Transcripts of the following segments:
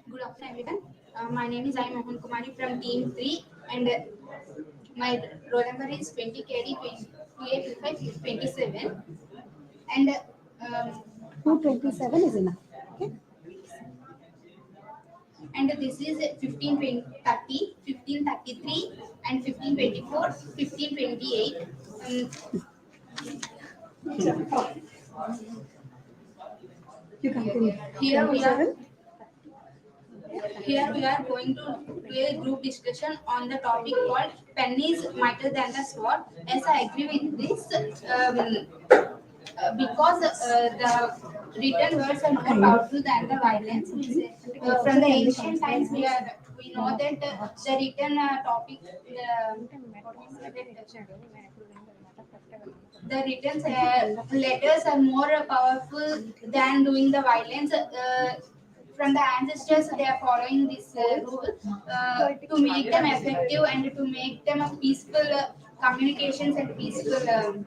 Good afternoon, everyone. My name is I Mohan Kumari from Team 3, and my roll number is 20 KD 285527. And um, 227 is enough. Okay. and this is 1530, 1533, and 1524, 1528. You continue. Here we are 27. Here we are going to do a group discussion on the topic called pen is mightier than the sword. As I agree with this, because the written words are more powerful than the violence. From the ancient times, we know that the written topic, the written letters are more powerful than doing the violence. From the ancestors, they are following this rule to make them effective and to make them a peaceful communications and peaceful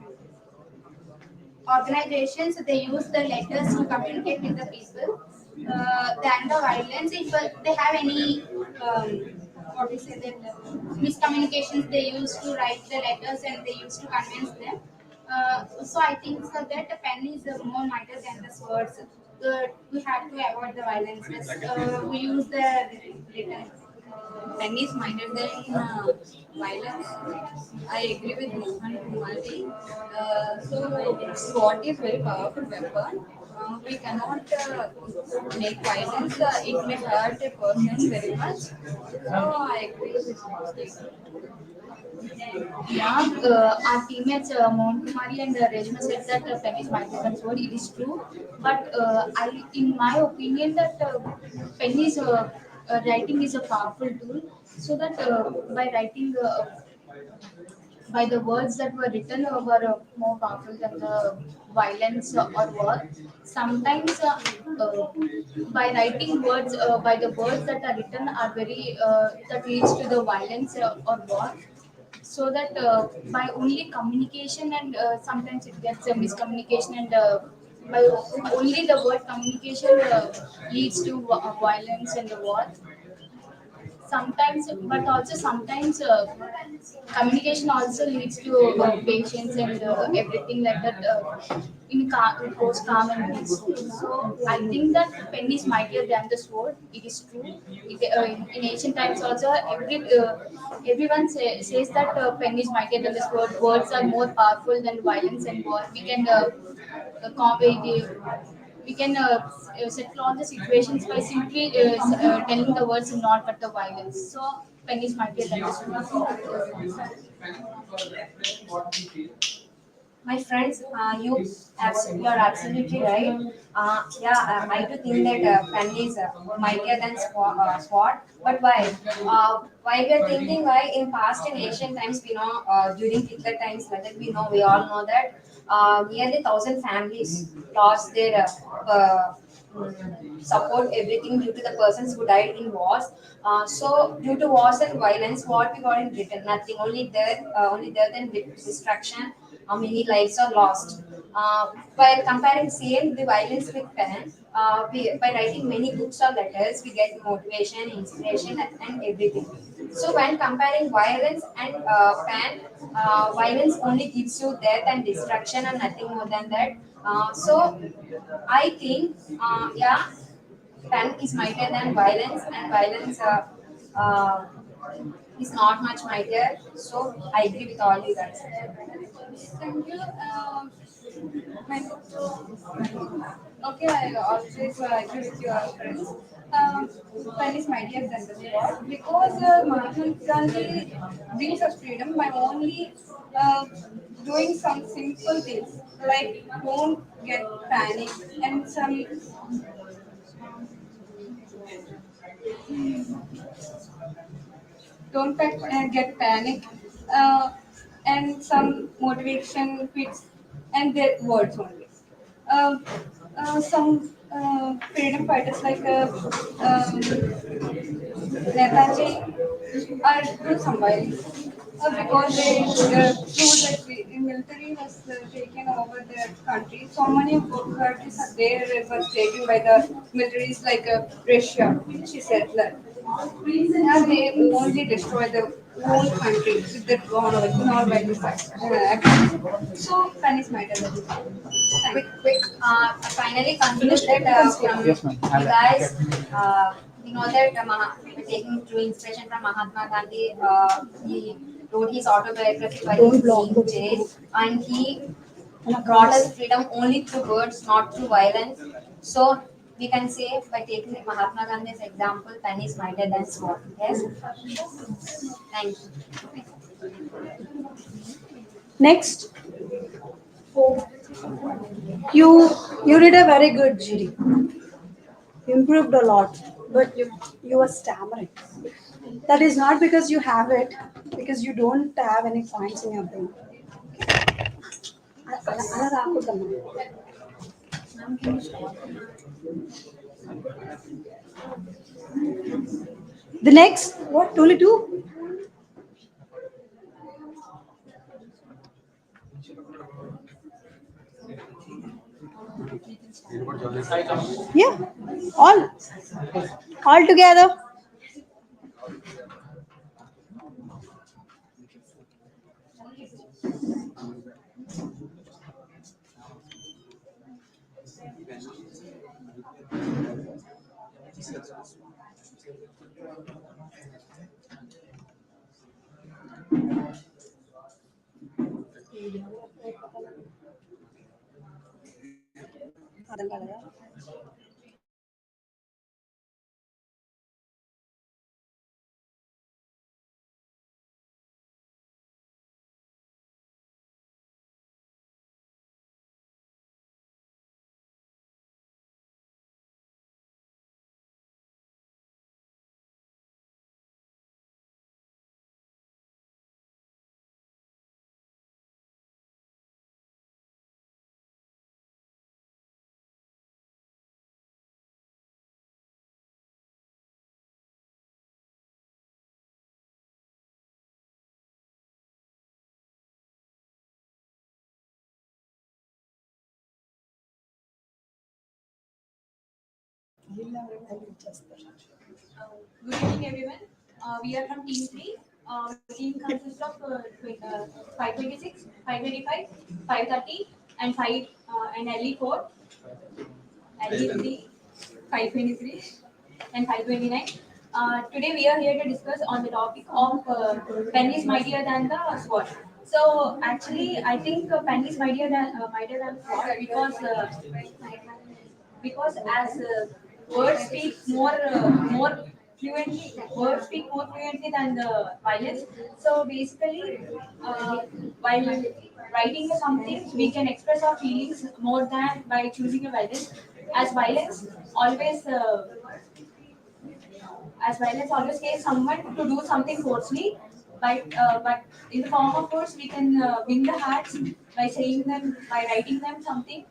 organizations. They use the letters to communicate with the people than the violence. If they have any what we say that miscommunications, they used to write the letters and they used to convince them. So I think so that the pen is more mightier than the swords. We have to avoid the violence. We use the written. Pen is mightier than violence. I agree with Mohan Kumari. Sword is very powerful weapon. We cannot make violence. It may hurt a person very much. So I agree with this statement. Yeah, our teammates Mohan Kumari and Rejma said that pen is mightier than sword. It is true, but in my opinion, that pen is writing is a powerful tool. So that by writing, by the words that were written were more powerful than the violence or war. Sometimes, by writing words, by the words that are written are very that leads to the violence or war, so that by only communication and sometimes it gets a miscommunication, and by only the word communication leads to violence and war sometimes. But also sometimes communication also leads to patience and everything like that, in calm, it goes calm and peaceful. So I think that pen is mightier than the sword. It is true. In ancient times also, everyone says that pen is mightier than the sword. Words are more powerful than violence and war. We can settle all the situations by simply telling the words and not but the violence. So pen is mightier than the sword. My friends, you are absolutely right. I do think that pen is mightier than sword. But why? Why we are thinking why in past and ancient times we know during Hitler times like that we all know that nearly 1,000 families lost their support everything due to the persons who died in wars. So due to wars and violence, what we got in Britain? Nothing. Only death and destruction. Many lives are lost. While comparing same the violence with pen, by writing many books or letters, we get motivation, inspiration, and everything. So when comparing violence and pen, violence only gives you death and destruction and nothing more than that. So I think, pen is mightier than violence, and violence uh, is not much mightier. So I agree with all you guys. Thank you. My, okay, I always agree with your friends. Pen is mightier than the sword because Mahatma Gandhi brings us freedom by only doing some simple things like don't get panic and some don't get panic and some motivation quits and their words only. Uh, some freedom fighters like Netaji are do some violence. because they proved that the military has taken over the country. So many of our countries are there was taken by the militaries like Russia, she said that. And they only destroy the whole country with their non-violent actions. So Spanish might as well. Quick. Finally conclude that from Yes, ma'am. you guys, we know that we're taking true inspiration from Mahatma Gandhi. He wrote his autobiography while he was in jail, and he brought us freedom only through words, not through violence. So we can say by taking Mahatma Gandhi's example, pen is mightier than sword. Yes. Thank you. Next, you you did a very good GD. You improved a lot, but you were stammering. That is not because you have it, because you don't have any points in your brain. అలా రాకూడదమ్మా. The next, what, only two? Yeah, all together. అర్థం కాలేదా? Good evening, everyone. We are from Team 3. Our team consists of 526, 525, 530, and 5 and LE 4, LE 3, 523, and 529. Today we are here to discuss on the topic of pen is mightier than the sword. So actually, I think pen is mightier than sword because as words speak more fluently, words speak more fluently than the violence. So basically, while writing something, we can express our feelings more than by choosing a violence. As violence always uh, as violence always takes someone to do something forcefully, but in the form of force we can win the hearts by saying them, by writing them something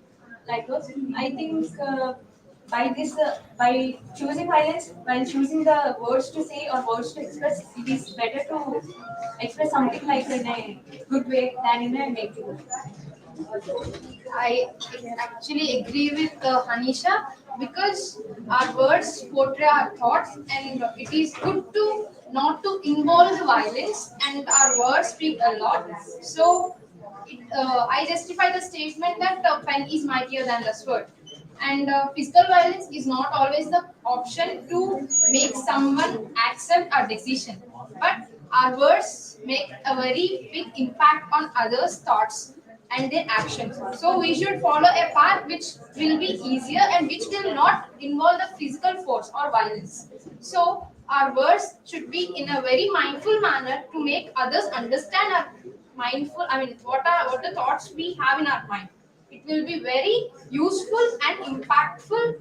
like those. I think by choosing violence, while choosing the words to say or words to express, it is better to express something like in a good way than in a negative way. I actually agree with Hanisha because our words portray our thoughts, and it is good to not to involve the violence, and our words speak a lot. So, I justify the statement that pen is mightier than the sword. And physical violence is not always the option to make someone accept our decision, but our words make a very big impact on others' thoughts and their actions. So we should follow a path which will be easier and which will not involve the physical force or violence. So our words should be in a very mindful manner to make others understand our mindful. I mean, what the thoughts we have in our mind. It will be very useful and impactful,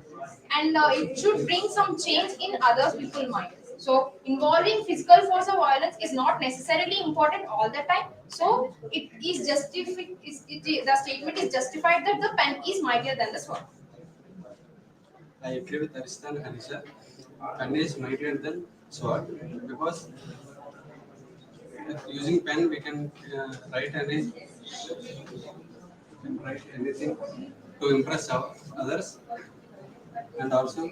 and it should bring some change in other people's mind. So involving physical force or violence is not necessarily important all the time. So it is justified. The statement is justified that the pen is mightier than the sword. I agree with Arista and Hanisha. Pen is mightier than sword because using pen we can write anything to impress others, and also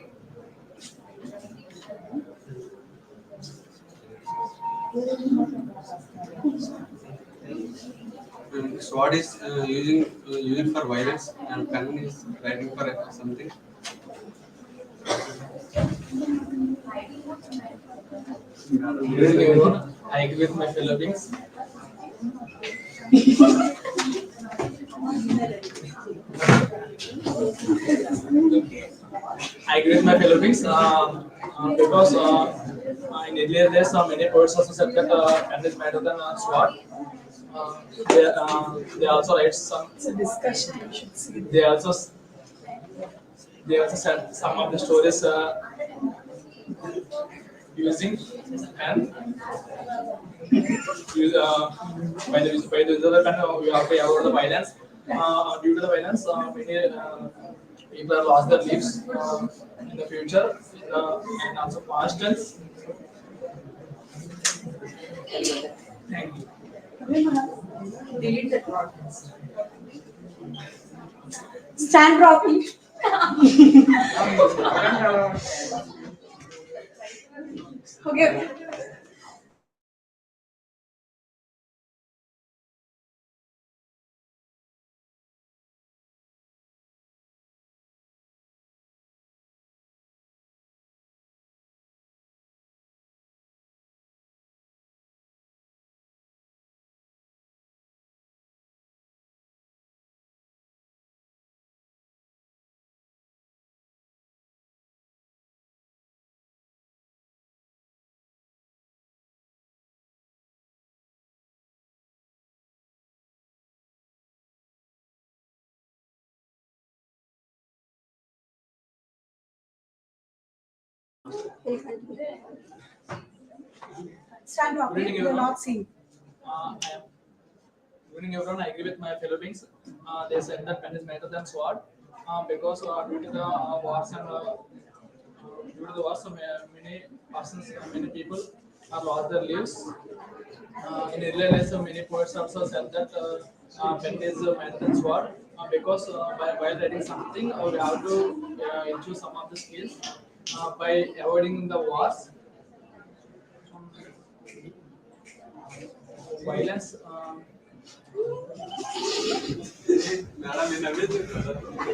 sword is using for violence, and pen is writing for something. Good evening, everyone. I agree with my fellow beings. I agree with my fellow beings because in earlier days, many poets also said that pen is better than sword. They also write some. It's a discussion. You should see. They also they also said some of the stories using pen. By the use of the pen, we have to avoid the violence. Due to the violence, many people have lost their lives in the future and also past tense. Thank you. Delete that word. Stand properly. Okay. Stand Good properly. evening, You're everyone. not seen. I am Good evening, everyone. I agree with my fellow beings. They said that pen is better than sword because due to the wars and due to the wars, many persons, many people have lost their lives. In earlier days, many poets also said that pen is better than sword because while writing something, we have to use some of the skills by avoiding the wars, violence. Madam, in everything.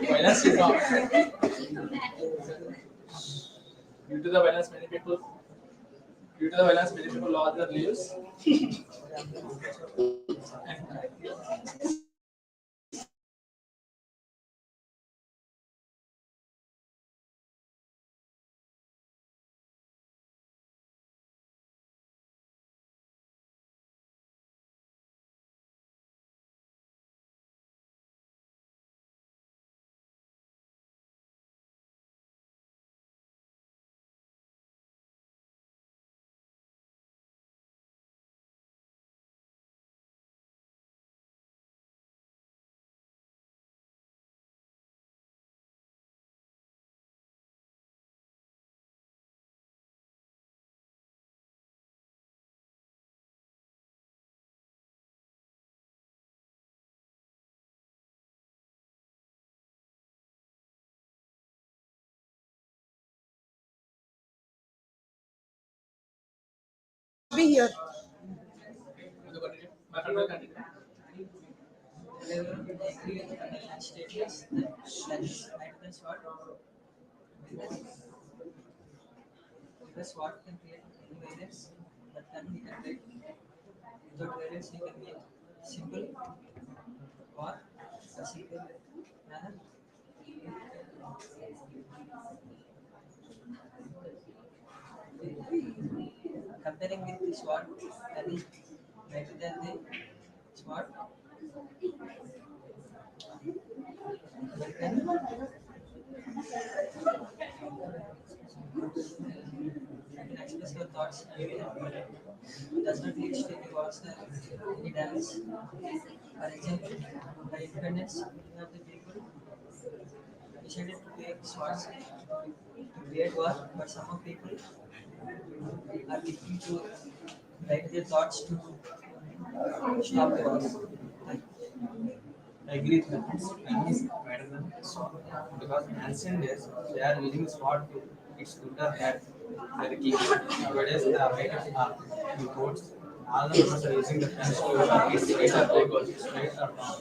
Violence is not. Due to the violence, many people lost their lives. Be here. My friend will continue. Statements that is nitrogen sword because what can create any variance that can be created without variance he can be simple or a simple manner. Comparing with the sword that is better than the sword but can you can express your thoughts and does not lead to any wars or any damage. For example, by independence, many of the people decided to take swords to create war, but some of people are looking to write their thoughts to stop the wars. I agree with that. Pen is better than sword because in ancient days they are using sword to it's good or bad for the king. Nowadays the writers are in courts. All the members are using the pen to it's straight or bad or straight or wrong.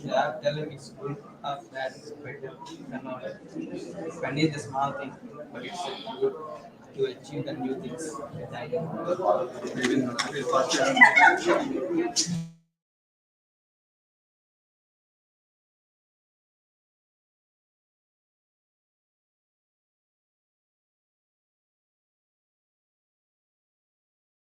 They are telling it's good or bad, it's better than not. Pen is a small thing, but it's good to achieve the new things. Thank you.